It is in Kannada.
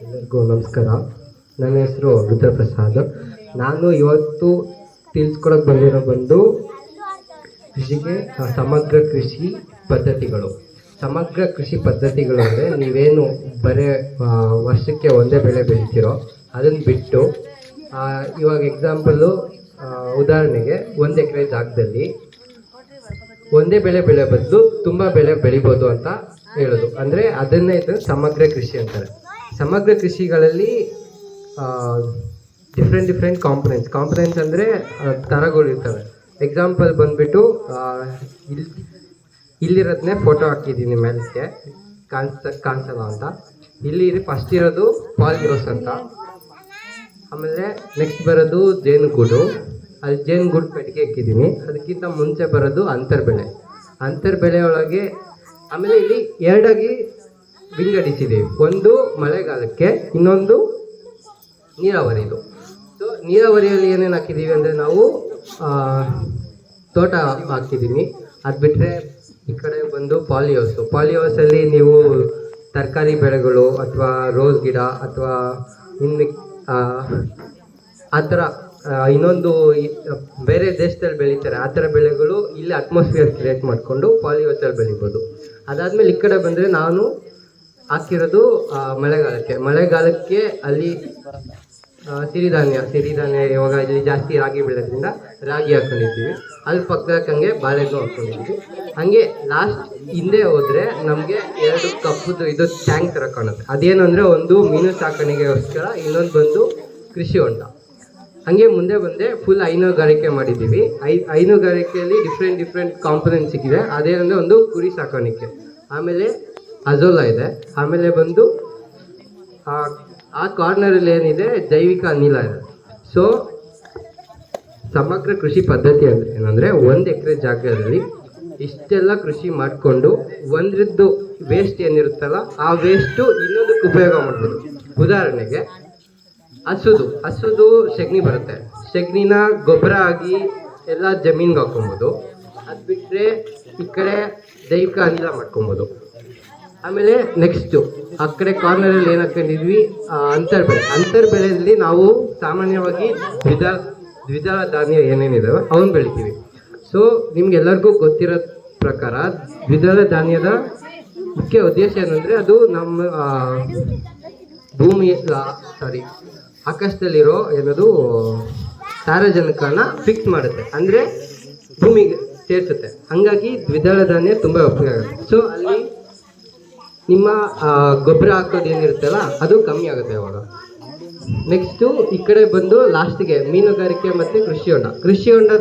ಎಲ್ಲರಿಗೂ ನಮಸ್ಕಾರ. ನನ್ನ ಹೆಸರು ರುದ್ರಪ್ರಸಾದ್. ನಾನು ಇವತ್ತು ತಿಳಿಸ್ಕೊಡೋಕೆ ಬಂದು ಕೃಷಿಗೆ ಸಮಗ್ರ ಕೃಷಿ ಪದ್ಧತಿಗಳು. ಸಮಗ್ರ ಕೃಷಿ ಪದ್ಧತಿಗಳು ಅಂದರೆ ನೀವೇನು ಬರೀ ವರ್ಷಕ್ಕೆ ಒಂದೇ ಬೆಳೆ ಬೆಳಿತೀರೋ ಅದನ್ನು ಬಿಟ್ಟು ಇವಾಗ ಎಕ್ಸಾಂಪಲ್ಲು ಉದಾಹರಣೆಗೆ 1 ಎಕರೆ ಜಾಗದಲ್ಲಿ ಒಂದೇ ಬೆಳೆ ಬೆಳೆ ಬದಲು ತುಂಬ ಬೆಳೆ ಬೆಳಿಬೋದು ಅಂತ ಹೇಳೋದು. ಅಂದರೆ ಅದನ್ನೇ ಸಮಗ್ರ ಕೃಷಿ ಅಂತಾರೆ. ಸಮಗ್ರ ಕೃಷಿಗಳಲ್ಲಿ ಡಿಫ್ರೆಂಟ್ ಕಾಂಪೊನೆಂಟ್ಸ್ ಅಂದರೆ ಥರಗಳು ಇರ್ತವೆ. ಎಕ್ಸಾಂಪಲ್ ಬಂದುಬಿಟ್ಟು ಇಲ್ಲಿರೋದನ್ನೇ ಫೋಟೋ ಹಾಕಿದ್ದೀನಿ ಮೇಲಕ್ಕೆ, ಕಾಣಿಸಲ್ಲ ಅಂತ. ಇಲ್ಲಿ ಫಸ್ಟ್ ಇರೋದು ಪಾಲಿಯೋಸ್ ಅಂತ. ಆಮೇಲೆ ನೆಕ್ಸ್ಟ್ ಬರೋದು ಜೇನುಗೂಡು. ಅಲ್ಲಿ ಜೇನುಗೂಡು ಪೆಟ್ಟಿಗೆ ಹಾಕಿದ್ದೀನಿ. ಅದಕ್ಕಿಂತ ಮುಂಚೆ ಬರೋದು ಅಂತರ್ಬೆಳೆ ಒಳಗೆ. ಆಮೇಲೆ ಇಲ್ಲಿ ಎರಡಾಗಿ ವಿಂಗಡಿಸಿದ್ದೀವಿ. ಒಂದು ಮಳೆಗಾಲಕ್ಕೆ, ಇನ್ನೊಂದು ನೀರಾವರಿದು. ಸೊ ನೀರಾವರಿಯಲ್ಲಿ ಏನೇನು ಹಾಕಿದ್ದೀವಿ ಅಂದರೆ ನಾವು ತೋಟ ಹಾಕಿದ್ದೀನಿ. ಅದು ಬಿಟ್ಟರೆ ಈ ಕಡೆ ಬಂದು ಪಾಲಿಯೋಸಲ್ಲಿ ನೀವು ತರಕಾರಿ ಬೆಳೆಗಳು ಅಥವಾ ರೋಸ್ ಗಿಡ ಅಥವಾ ಇನ್ನು ಆ ಥರ ಇನ್ನೊಂದು ಬೇರೆ ದೇಶದಲ್ಲಿ ಬೆಳೀತಾರೆ ಆ ಥರ ಬೆಳೆಗಳು ಇಲ್ಲಿ ಅಟ್ಮಾಸ್ಫಿಯರ್ ಕ್ರಿಯೇಟ್ ಮಾಡಿಕೊಂಡು ಪಾಲಿಯೋಸಲ್ಲಿ ಬೆಳಿಬೋದು. ಅದಾದಮೇಲೆ ಈ ಕಡೆ ಬಂದರೆ ನಾನು ಹಾಕಿರೋದು ಮಳೆಗಾಲಕ್ಕೆ ಅಲ್ಲಿ ಸಿರಿಧಾನ್ಯ ಇವಾಗ ಇಲ್ಲಿ ಜಾಸ್ತಿ ರಾಗಿ ಬೆಳೆಯೋದ್ರಿಂದ ರಾಗಿ ಹಾಕೊಂಡಿದ್ದೀವಿ. ಅಲ್ಲಿ ಪಕ್ಕದಕ್ಕಂಗೆ ಬಾಳೆಹಣ್ಣು ಹಾಕ್ಕೊಂಡಿದ್ದೀವಿ. ಹಾಗೆ ಲಾಸ್ಟ್ ಹಿಂದೆ ಹೋದರೆ ನಮಗೆ 2 ಕಪ್ಪುದು ಇದು ಟ್ಯಾಂಕ್ ಥರ ಕಾಣುತ್ತೆ. ಅದೇನು ಅಂದರೆ ಒಂದು ಮೀನು ಸಾಕಾಣಿಕೆಗೋಸ್ಕರ, ಇನ್ನೊಂದು ಬಂದು ಕೃಷಿ ಹೊಂಡ. ಹಾಗೆ ಮುಂದೆ ಬಂದೆ ಫುಲ್ ಹೈನುಗಾರಿಕೆ ಮಾಡಿದ್ದೀವಿ. ಹೈನುಗಾರಿಕೆಯಲ್ಲಿ ಡಿಫ್ರೆಂಟ್ ಕಾಂಪೊನೆಂಟ್ಸ್ ಸಿಕ್ಕಿದೆ. ಅದೇನಂದರೆ ಒಂದು ಕುರಿ ಸಾಕಾಣಿಕೆ, ಆಮೇಲೆ ಅಜೋಲಾ ಇದೆ, ಆಮೇಲೆ ಬಂದು ಆ ಕಾರ್ನರಲ್ಲಿ ಏನಿದೆ ಜೈವಿಕ ಅನಿಲ ಇದೆ. ಸೊ ಸಮಗ್ರ ಕೃಷಿ ಪದ್ಧತಿ ಅಂದರೆ ಏನಂದರೆ 1 ಎಕರೆ ಜಾಗದಲ್ಲಿ ಇಷ್ಟೆಲ್ಲ ಕೃಷಿ ಮಾಡಿಕೊಂಡು ಒಂದ್ರದ್ದು ವೇಸ್ಟ್ ಏನಿರುತ್ತಲ್ಲ ಆ ವೇಸ್ಟು ಇನ್ನೊಂದಕ್ಕೆ ಉಪಯೋಗ ಮಾಡ್ಬೋದು. ಉದಾಹರಣೆಗೆ ಹಸುದು ಸೆಗಣಿ ಬರುತ್ತೆ. ಸೆಗಣಿನ ಗೊಬ್ಬರ ಆಗಿ ಎಲ್ಲ ಜಮೀನ್ಗೆ ಹಾಕೊಬೋದು. ಅದು ಬಿಟ್ಟರೆ ಈ ಕಡೆ ಜೈವಿಕ ಅನಿಲ ಮಾಡ್ಕೊಬೋದು. ಆಮೇಲೆ ನೆಕ್ಸ್ಟು ಆ ಕಡೆ ಕಾರ್ನರಲ್ಲಿ ಏನು ಹಾಕೊಂಡಿದ್ವಿ, ಅಂತರ್ಬೆಳೆಯಲ್ಲಿ ನಾವು ಸಾಮಾನ್ಯವಾಗಿ ದ್ವಿದಳ ಧಾನ್ಯ ಏನೇನಿದಾವೆ ಅವನ್ನ ಬೆಳಿತೀವಿ. ಸೊ ನಿಮ್ಗೆಲ್ಲರಿಗೂ ಗೊತ್ತಿರೋ ಪ್ರಕಾರ ದ್ವಿದಳ ಧಾನ್ಯದ ಮುಖ್ಯ ಉದ್ದೇಶ ಏನಂದರೆ ಅದು ನಮ್ಮ ಆಕಾಶದಲ್ಲಿರೋ ಏನದು ಸಾರಜನಕನ ಫಿಕ್ಸ್ ಮಾಡುತ್ತೆ, ಅಂದರೆ ಭೂಮಿಗೆ ಸೇರಿಸುತ್ತೆ. ಹಾಗಾಗಿ ದ್ವಿದಳ ಧಾನ್ಯ ತುಂಬ ಉಪಯೋಗ ಆಗುತ್ತೆ. ಸೊ ಅಲ್ಲಿ ನಿಮ್ಮ ಗೊಬ್ಬರ ಹಾಕೋದು ಏನಿರುತ್ತಲ್ಲ ಅದು ಕಮ್ಮಿ ಆಗುತ್ತೆ ಅವಾಗ. ನೆಕ್ಸ್ಟು ಈ ಕಡೆ ಬಂದು ಲಾಸ್ಟಿಗೆ ಮೀನುಗಾರಿಕೆ ಮತ್ತು ಕೃಷಿ ಹೊಂಡ